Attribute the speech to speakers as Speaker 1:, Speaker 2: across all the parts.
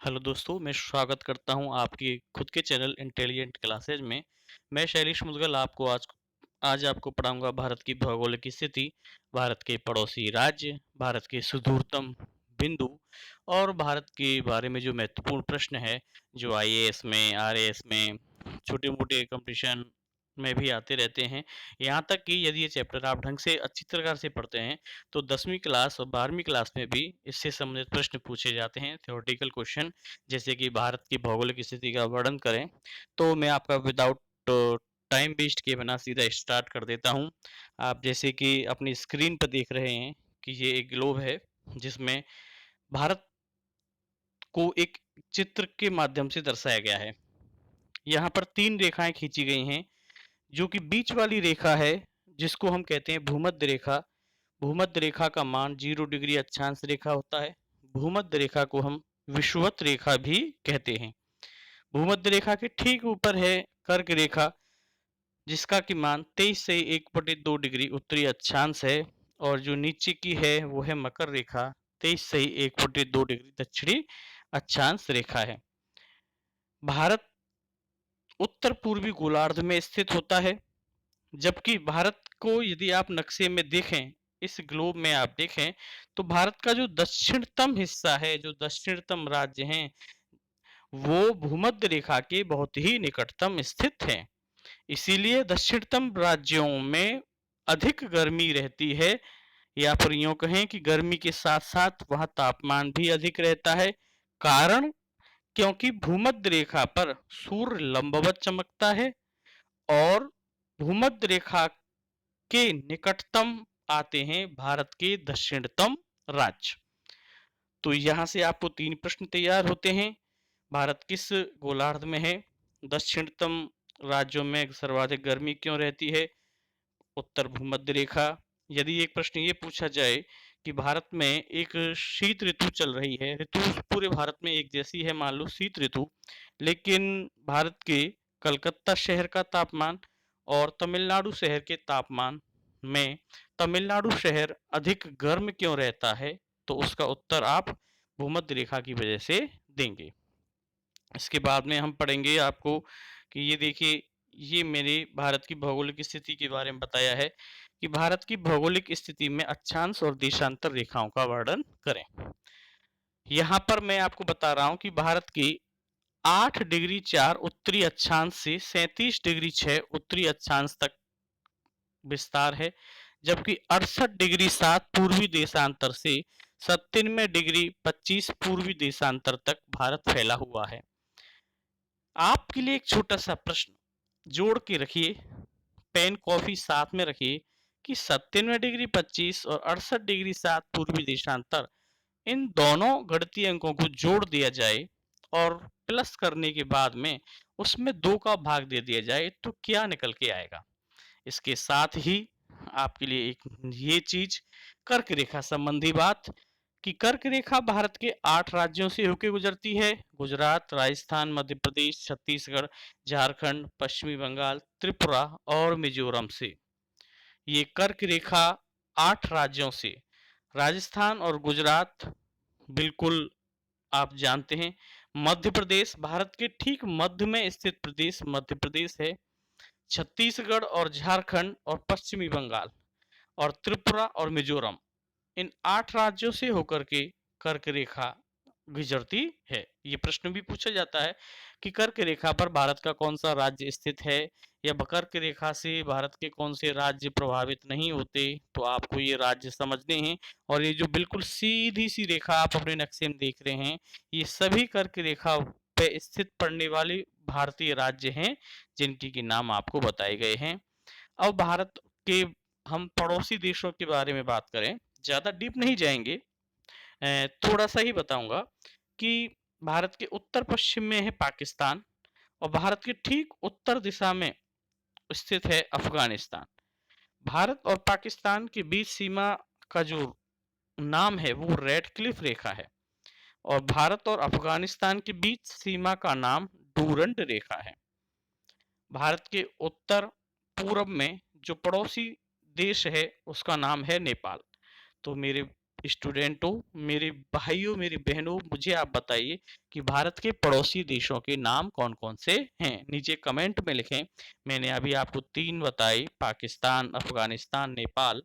Speaker 1: Hello दोस्तों, मैं स्वागत करता हूं आपकी खुद के चैनल इंटेलिजेंट क्लासेज में। मैं शैलेश मुदगल आपको आज आपको पढ़ाऊंगा भारत की भौगोलिक स्थिति, भारत के पड़ोसी राज्य, भारत के सुदूरतम बिंदु और भारत के बारे में जो महत्वपूर्ण प्रश्न है, जो आईएएस में, आरएएस में, छोटे-मोटे कंपटीशन में भी आते रहते हैं। यहाँ तक कि यदि ये चैप्टर आप ढंग से अच्छी प्रकार से पढ़ते हैं, तो 10वीं क्लास और 12वीं क्लास में भी इससे संबंधित प्रश्न पूछे जाते हैं, थ्योरेटिकल क्वेश्चन। जैसे कि भारत की भौगोलिक स्थिति का वर्णन करें, तो मैं आपका विदाउट टाइम वेस्ट किए बिना सीधा स्टार्ट कर देता हूँ। आप जैसे कि अपनी स्क्रीन पर देख रहे हैं कि ये एक ग्लोब है, जिसमें भारत को एक चित्र के माध्यम से दर्शाया गया है। यहाँ पर 3 रेखाएँ खींची गई हैं, जो कि बीच वाली रेखा है, जिसको हम कहते हैं भूमध्य रेखा। भूमध्य रेखा का मान 0 डिग्री अक्षांश रेखा होता है। भूमध्य रेखा को हम विषुवत रेखा भी कहते हैं। भूमध्य रेखा के ठीक ऊपर है कर्क रेखा, जिसका कि मान 23 से 1/2 डिग्री उत्तरी अक्षांश है, और जो नीचे की है वो है मकर रेखा, 23 से 1/2 डिग्री दक्षिणी अक्षांश रेखा है। भारत उत्तर पूर्वी गोलार्ध में स्थित होता है, जबकि भारत को यदि आप नक्शे में देखें, इस ग्लोब में आप देखें, तो भारत का जो दक्षिणतम हिस्सा है, जो दक्षिणतम राज्य हैं, वो भूमध्य रेखा के बहुत ही निकटतम स्थित हैं। इसीलिए दक्षिणतम राज्यों में अधिक गर्मी रहती है, या फिर यूं कहें कि गर्मी के साथ साथ वहां तापमान भी अधिक रहता है। कारण, क्योंकि भूमध्य रेखा पर सूर्य लंबवत चमकता है, और भूमध्य रेखा के निकटतम आते हैं भारत के दक्षिणतम राज्य। तो यहाँ से आपको 3 प्रश्न तैयार होते हैं। भारत किस गोलार्ध में है? दक्षिणतम राज्यों में सर्वाधिक गर्मी क्यों रहती है? उत्तर भूमध्य रेखा। यदि एक प्रश्न ये पूछा जाए कि भारत में एक शीत ऋतु चल रही है, ऋतु पूरे भारत में एक जैसी है, मान लो शीत ऋतु, लेकिन भारत के कलकत्ता शहर का तापमान और तमिलनाडु शहर के तापमान में तमिलनाडु शहर अधिक गर्म क्यों रहता है? तो उसका उत्तर आप भूमध्य रेखा की वजह से देंगे। इसके बाद में हम पढ़ेंगे आपको कि ये देखिए, ये मेरे भारत की भौगोलिक स्थिति के बारे में बताया है कि भारत की भौगोलिक स्थिति में अक्षांश और देशांतर रेखाओं का वर्णन करें। यहाँ पर मैं आपको बता रहा हूँ कि भारत की 8 डिग्री 4 उत्तरी अक्षांश से 37 डिग्री 6 उत्तरी अक्षांश तक विस्तार है, जबकि 68 डिग्री 7 पूर्वी देशांतर से 97 डिग्री 25 पूर्वी देशांतर तक भारत फैला हुआ है। आपके लिए एक छोटा सा प्रश्न जोड़ के रखिए, पेन कॉफी साथ में रखिए, कि 97 डिग्री 25 और 68 डिग्री 7 पूर्वी देशांतर, इन दोनों गणितीय अंकों को जोड़ दिया जाए और प्लस करने के बाद में उसमें 2 का भाग दे दिया जाए, तो क्या निकल के आएगा? इसके साथ ही आपके लिए एक ये चीज, कर्क रेखा संबंधी बात, कि कर्क रेखा भारत के 8 राज्यों से होकर गुजरती है। गुजरात, राजस्थान, मध्य प्रदेश, छत्तीसगढ़, झारखंड, पश्चिमी बंगाल, त्रिपुरा और मिजोरम से। ये कर्क रेखा 8 राज्यों से, राजस्थान और गुजरात बिल्कुल आप जानते हैं। मध्य प्रदेश भारत के ठीक मध्य में स्थित प्रदेश मध्य प्रदेश है। छत्तीसगढ़ और झारखंड और पश्चिमी बंगाल और त्रिपुरा और मिजोरम, इन 8 राज्यों से होकर के कर्क रेखा गुजरती है। ये प्रश्न भी पूछा जाता है कि कर्क रेखा पर भारत का कौन सा राज्य स्थित है, या कर्क रेखा से भारत के कौन से राज्य प्रभावित नहीं होते, तो आपको ये राज्य समझने हैं। और ये जो बिल्कुल सीधी सी रेखा आप अपने नक्शे में देख रहे हैं, ये सभी कर्क रेखा पे स्थित पड़ने वाले भारतीय राज्य हैं, जिनकी के नाम आपको बताए गए हैं। अब भारत के हम पड़ोसी देशों के बारे में बात करें, ज़्यादा डीप नहीं जाएंगे, थोड़ा सा ही बताऊंगा कि भारत के उत्तर पश्चिम में है पाकिस्तान, और भारत के ठीक उत्तर दिशा में स्थित है अफगानिस्तान। भारत और पाकिस्तान के बीच सीमा का जो नाम है वो रेड क्लिफ रेखा है, और भारत और अफगानिस्तान के बीच सीमा का नाम डूरंड रेखा है। भारत के उत्तर पूर्व में जो पड़ोसी देश है उसका नाम है नेपाल। तो मेरे स्टूडेंटों, मेरे भाइयों, मेरी बहनों, मुझे आप बताइए कि भारत के पड़ोसी देशों के नाम कौन-कौन से हैं? नीचे कमेंट में लिखें। मैंने अभी आपको 3 बताई, पाकिस्तान, अफगानिस्तान, नेपाल।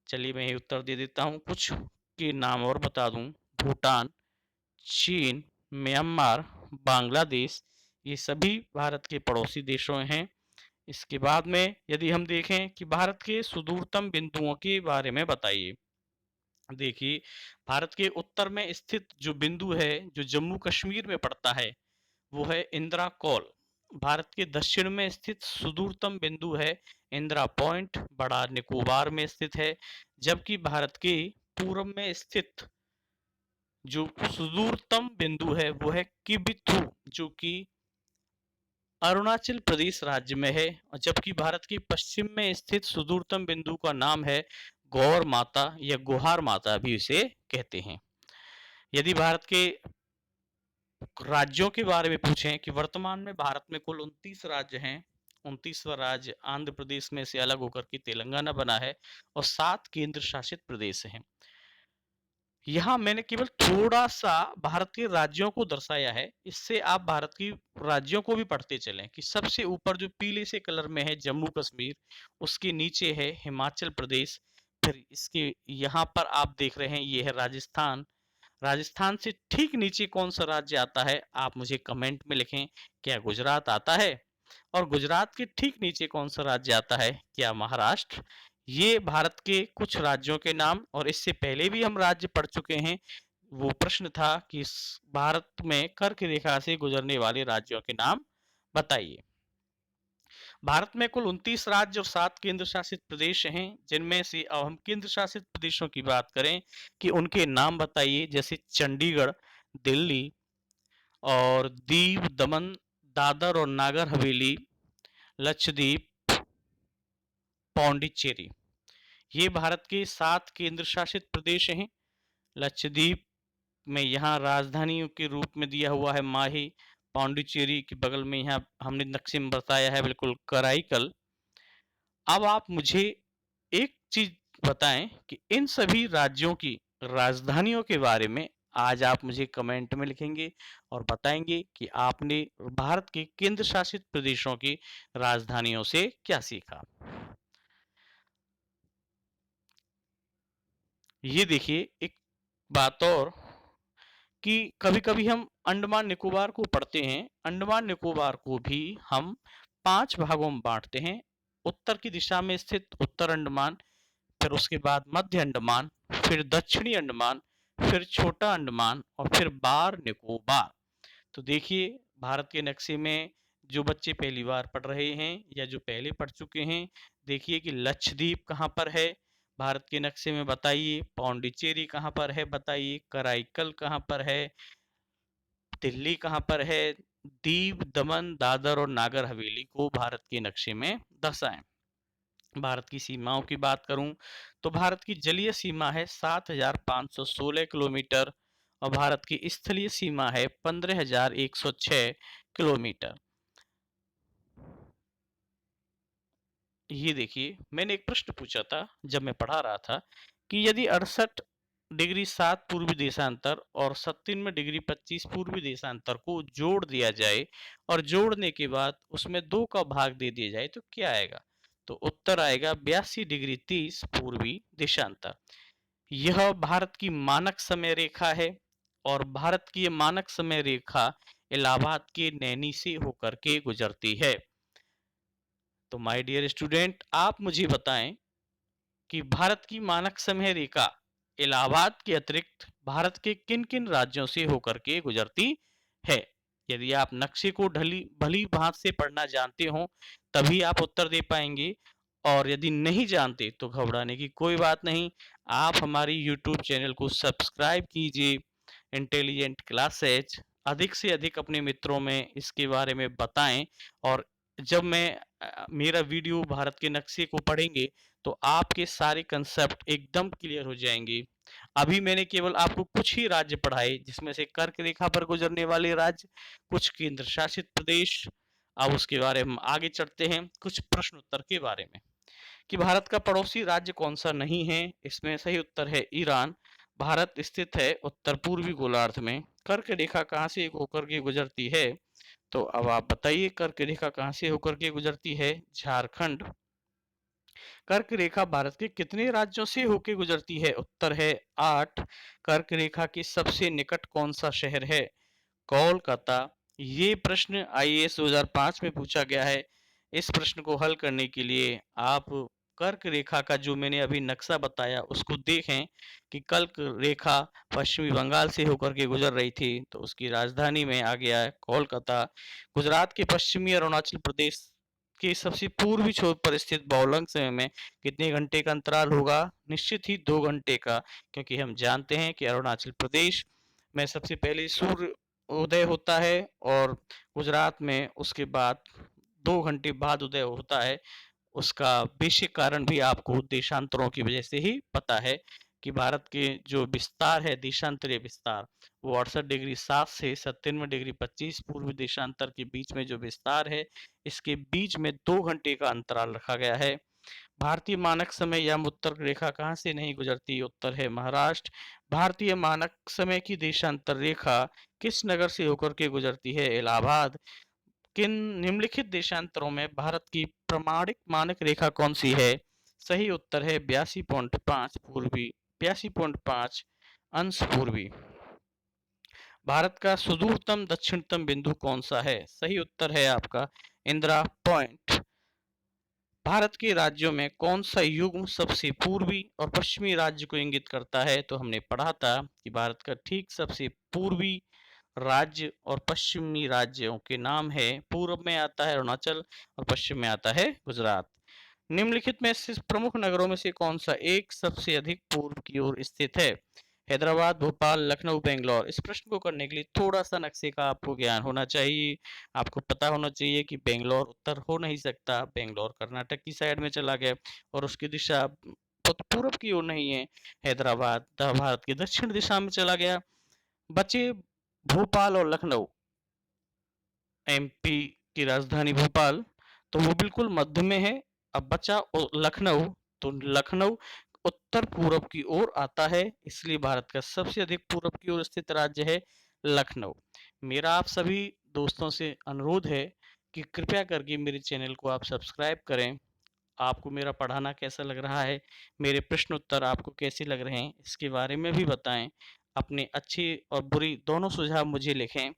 Speaker 1: चलिए मैं ये उत्तर दे देता हूँ। कुछ के नाम और बता दूँ, भूटान, चीन, म्यांमार, बांग्लादेश, ये सभी भारत के पड़ोसी देशों हैं। इसके बाद में यदि हम देखें कि भारत के सुदूरतम बिंदुओं के बारे में बताइए। देखिए, भारत के उत्तर में स्थित जो बिंदु है, जो जम्मू कश्मीर में पड़ता है, वो है इंदिरा कॉल। भारत के दक्षिण में स्थित सुदूरतम बिंदु है इंदिरा पॉइंट, बड़ा निकोबार में स्थित है। जबकि भारत के पूर्व में स्थित जो सुदूरतम बिंदु है वो है किबिथु, जो कि अरुणाचल प्रदेश राज्य में है। और जबकि भारत के पश्चिम में स्थित सुदूरतम बिंदु का नाम है गौर माता या गुहार माता भी इसे कहते हैं। यदि भारत के राज्यों के बारे में पूछें कि वर्तमान में भारत में कुल 29 राज्य हैं। 29वां राज्य आंध्र प्रदेश में से अलग होकर के तेलंगाना बना है और 7 केंद्र शासित प्रदेश हैं। यहाँ मैंने केवल थोड़ा-सा भारत के राज्यों को दर्शाया है, इससे आप भारत की राज्यों को भी पढ़ते चलें कि सबसे ऊपर जो पीले से कलर में है जम्मू कश्मीर, उसके नीचे है हिमाचल प्रदेश, फिर इसके यहाँ पर आप देख रहे हैं ये है राजस्थान। राजस्थान से ठीक नीचे कौन-सा राज्य आता है, आप मुझे कमेंट में लिखें। क्या गुजरात आता है? और गुजरात के ठीक नीचे कौन-सा राज्य आता है? क्या महाराष्ट्र? ये भारत के कुछ राज्यों के नाम, और इससे पहले भी हम राज्य पढ़ चुके हैं। वो प्रश्न था कि भारत में कर्क रेखा से गुजरने वाले राज्यों के नाम बताइए। भारत में कुल 29 राज्य और 7 केंद्र शासित प्रदेश हैं, जिनमें से अब हम केंद्र शासित प्रदेशों की बात करें कि उनके नाम बताइए। जैसे चंडीगढ़, दिल्ली और दीव, दमन, दादर और नागर हवेली, लक्षद्वीप, पौंडीचेरी, ये भारत के 7 केंद्र शासित प्रदेश हैं। लक्षद्वीप में यहाँ राजधानियों के रूप में दिया हुआ है माही। पौंडीचेरी के बगल में यहाँ हमने नक्शे में बताया है बिल्कुल कराईकल। अब आप मुझे एक चीज बताएं कि इन सभी राज्यों की राजधानियों के बारे में आज आप मुझे कमेंट में लिखेंगे और बताएंगे कि आपने भारत के केंद्र शासित प्रदेशों की राजधानियों से क्या सीखा। ये देखिए एक बात और कि कभी-कभी हम अंडमान निकोबार को पढ़ते हैं। अंडमान निकोबार को भी हम 5 भागों में बांटते हैं। उत्तर की दिशा में स्थित उत्तर अंडमान, फिर उसके बाद मध्य अंडमान, फिर दक्षिणी अंडमान, फिर छोटा अंडमान और फिर बार निकोबार। तो देखिए भारत के नक्शे में जो बच्चे पहली बार पढ़ रहे हैं या जो पहले पढ़ चुके हैं, देखिए कि लक्षद्वीप कहाँ पर है भारत के नक्शे में बताइए। पौंडीचेरी कहाँ पर है बताइए। कराईकल कहाँ पर है। दिल्ली कहाँ पर है। दीव, दमन, दादर और नागर हवेली को भारत के नक्शे में दर्शाएं। भारत की सीमाओं की बात करूं तो भारत की जलीय सीमा है 7,516 किलोमीटर और भारत की स्थलीय सीमा है 15,106 किलोमीटर। ये देखिए मैंने एक प्रश्न पूछा था जब मैं पढ़ा रहा था कि यदि 68 डिग्री 7 पूर्वी देशांतर और 97 डिग्री 25 पूर्वी देशांतर को जोड़ दिया जाए और जोड़ने के बाद उसमें 2 का भाग दे दिया जाए तो क्या आएगा? तो उत्तर आएगा 82 डिग्री 30 पूर्वी देशांतर। यह भारत की मानक समय रेखा है और भारत की यह मानक समय रेखा इलाहाबाद के नैनी से होकर के गुजरती है। तो माय डियर स्टूडेंट, आप मुझे बताएं कि भारत की मानक समय रेखा इलाहाबाद के अतिरिक्त भारत के किन किन राज्यों से होकर के गुजरती है। यदि आप नक्शे को भली भांत से पढ़ना जानते हो तभी आप उत्तर दे पाएंगे, और यदि नहीं जानते तो घबराने की कोई बात नहीं। आप हमारी यूट्यूब चैनल को सब्सक्राइब कीजिए, इंटेलिजेंट क्लासेज। अधिक से अधिक अपने मित्रों में इसके बारे में बताएं, और जब मेरा वीडियो भारत के नक्शे को पढ़ेंगे तो आपके सारे कंसेप्ट एकदम क्लियर हो जाएंगे। अभी मैंने केवल आपको कुछ ही राज्य पढ़ाए, जिसमें से कर्क रेखा पर गुजरने वाले राज्य, कुछ केंद्र शासित प्रदेश। अब उसके बारे में आगे चढ़ते हैं कुछ प्रश्न उत्तर के बारे में कि भारत का पड़ोसी राज्य कौन सा नहीं है। इसमें सही उत्तर है ईरान। भारत स्थित है उत्तर पूर्वी गोलार्ध में। कर्क रेखा कहाँ से होकर के गुजरती है? तो अब आप बताइए, कर्क रेखा कहाँ से होकर के गुजरती है? झारखंड। कर्क रेखा भारत के कितने राज्यों से होकर गुजरती है? उत्तर है 8। कर्क रेखा के सबसे निकट कौन सा शहर है? कोलकाता। ये प्रश्न आईएएस 2005 में पूछा गया है। इस प्रश्न को हल करने के लिए आप कर्क रेखा का जो मैंने अभी नक्शा बताया उसको देखें कि कर्क रेखा पश्चिमी बंगाल से होकर के गुजर रही थी, तो उसकी राजधानी में आ गया है कोलकाता। गुजरात के पश्चिमी अरुणाचल प्रदेश के सबसे पूर्वी छोर पर स्थित बोलंग समय में कितने घंटे का अंतराल होगा? निश्चित ही 2 घंटे का, क्योंकि हम जानते हैं कि अरुणाचल प्रदेश में सबसे पहले सूर्य उदय होता है और गुजरात में उसके बाद 2 घंटे बाद उदय होता है। उसका बेसिक कारण भी आपको देशांतरों की वजह से ही पता है कि भारत के जो विस्तार है, देशांतरीय विस्तार, वो 68°7 से 97°25 पूर्व देशांतर के बीच में जो विस्तार है, इसके बीच में 2 घंटे का अंतराल रखा गया है। भारतीय मानक समय या उत्तर रेखा कहाँ से नहीं गुजरती? उत्तर है महाराष्ट्र। भारतीय मानक समय की देशांतर रेखा किस नगर से होकर के गुजरती है? इलाहाबाद। किन निम्नलिखित देशांतरों में भारत की प्रमाणिक मानक रेखा कौन सी है? सही उत्तर है 82.5 पूर्वी, 82.5 अंश पूर्वी। भारत का सुदूरतम दक्षिणतम बिंदु कौन सा है? सही उत्तर है आपका इंदिरा पॉइंट। भारत के राज्यों में कौन सा युग्म सबसे पूर्वी और पश्चिमी राज्य को इंगित करता है? तो हमने पढ़ा था कि भारत का ठीक सबसे पूर्वी राज्य और पश्चिमी राज्यों के नाम है, पूर्व में आता है अरुणाचल और पश्चिम में आता है गुजरात। निम्नलिखित में से प्रमुख नगरों में से कौन सा एक सबसे अधिक पूर्व की ओर स्थित है? हैदराबाद, भोपाल, लखनऊ, बेंगलोर। इस प्रश्न को करने के लिए थोड़ा सा नक्शे का आपको ज्ञान होना चाहिए। आपको पता होना चाहिए कि बेंगलोर उत्तर हो नहीं सकता, बेंगलोर कर्नाटक की साइड में चला गया और उसकी दिशा पूर्व की ओर नहीं है। हैदराबाद भारत की दक्षिण दिशा में चला गया। बचे भोपाल और लखनऊ, एमपी की राजधानी भोपाल, तो वो बिल्कुल मध्य में है। अब बचा लखनऊ, तो लखनऊ उत्तर पूर्व की ओर आता है, इसलिए भारत का सबसे अधिक पूर्व की ओर स्थित राज्य है लखनऊ। मेरा आप सभी दोस्तों से अनुरोध है कि कृपया करके मेरे चैनल को आप सब्सक्राइब करें। आपको मेरा पढ़ाना कैसा लग रहा है, मेरे प्रश्न उत्तर आपको कैसे लग रहे हैं, इसके बारे में भी बताएं। अपने अच्छी और बुरी दोनों सुझाव मुझे लिखें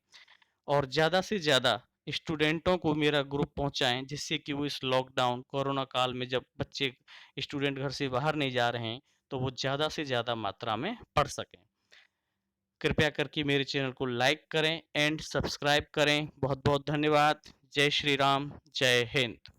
Speaker 1: और ज़्यादा से ज़्यादा स्टूडेंटों को मेरा ग्रुप पहुंचाएं, जिससे कि वो इस लॉकडाउन कोरोना काल में जब बच्चे स्टूडेंट घर से बाहर नहीं जा रहे हैं, तो वो ज़्यादा से ज़्यादा मात्रा में पढ़ सकें। कृपया करके मेरे चैनल को लाइक करें एंड सब्सक्राइब करें। बहुत बहुत धन्यवाद। जय श्री राम, जय हिंद।